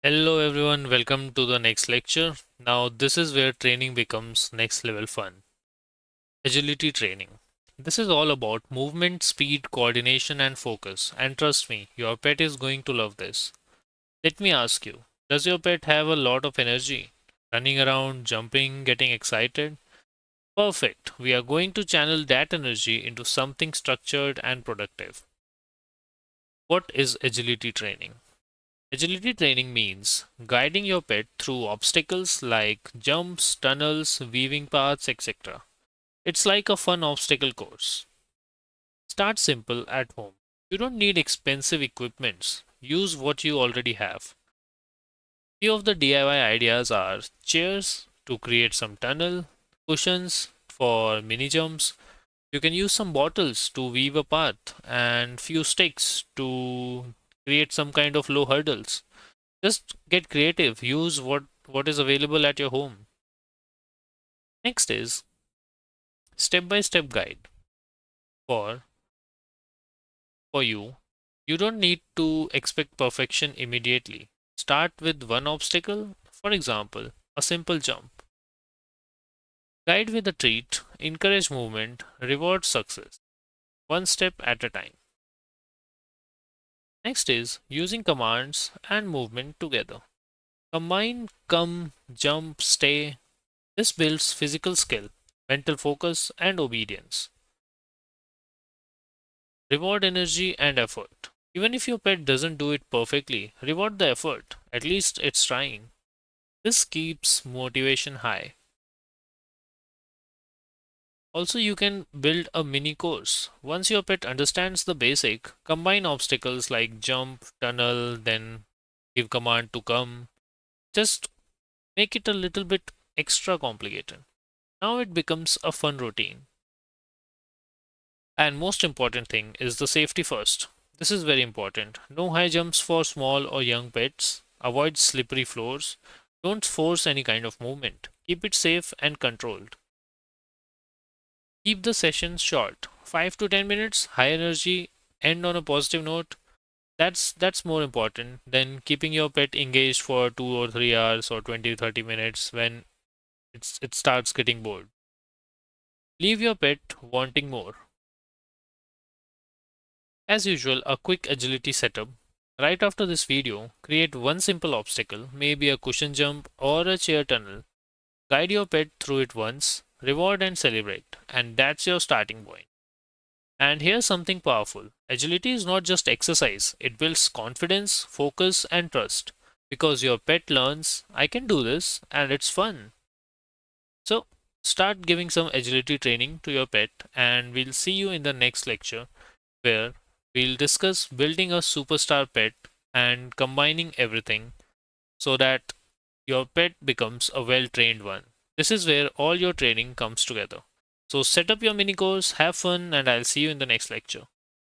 Hello everyone, welcome to the next lecture. Now, this is where training becomes next level fun. Agility training. This is all about movement, speed, coordination, and focus. And trust me, your pet is going to love this. Let me ask you, does your pet have a lot of energy? Running around, jumping, getting excited? Perfect. We are going to channel that energy into something structured and productive. What is agility training? Agility training means guiding your pet through obstacles like jumps, tunnels, weaving paths, etc. It's like a fun obstacle course. Start simple at home. You don't need expensive equipments. Use what you already have. Few of the DIY ideas are chairs to create some tunnel, cushions for mini jumps. You can use some bottles to weave a path and few sticks to create some kind of low hurdles. Just get creative. Use what is available at your home. Next is step by step guide for for you. You don't need to expect perfection immediately. Start with one obstacle, for example, a simple jump. Guide with a treat, encourage movement, reward success, one step at a time. Next is using commands and movement together. Combine come, jump, stay. This builds physical skill, mental focus, and obedience. Reward energy and effort. Even if your pet doesn't do it perfectly, reward the effort. At least it's trying. This keeps motivation high. Also, you can build a mini course. Once your pet understands the basic, combine obstacles like jump, tunnel, then give command to come. Just make it a little bit extra complicated. Now it becomes a fun routine. And most important thing is the safety first. This is very important. No high jumps for small or young pets. Avoid slippery floors. Don't force any kind of movement. Keep it safe and controlled. Keep the sessions short. 5 to 10 minutes, high energy, end on a positive note. That's more important than keeping your pet engaged for 2 or 3 hours or 20 to 30 minutes when it starts getting bored. Leave your pet wanting more. As usual, a quick agility setup. Right after this video, create one simple obstacle, maybe a cushion jump or a chair tunnel. Guide your pet through it once, reward and celebrate, and that's your starting point. And here's something powerful. Agility is not just exercise, it builds confidence, focus, and trust. Because your pet learns, I can do this, and it's fun. So, start giving some agility training to your pet, and we'll see you in the next lecture where we'll discuss building a superstar pet and combining everything so that your pet becomes a well trained one. This is where all your training comes together. So set up your mini course, have fun, and I'll see you in the next lecture.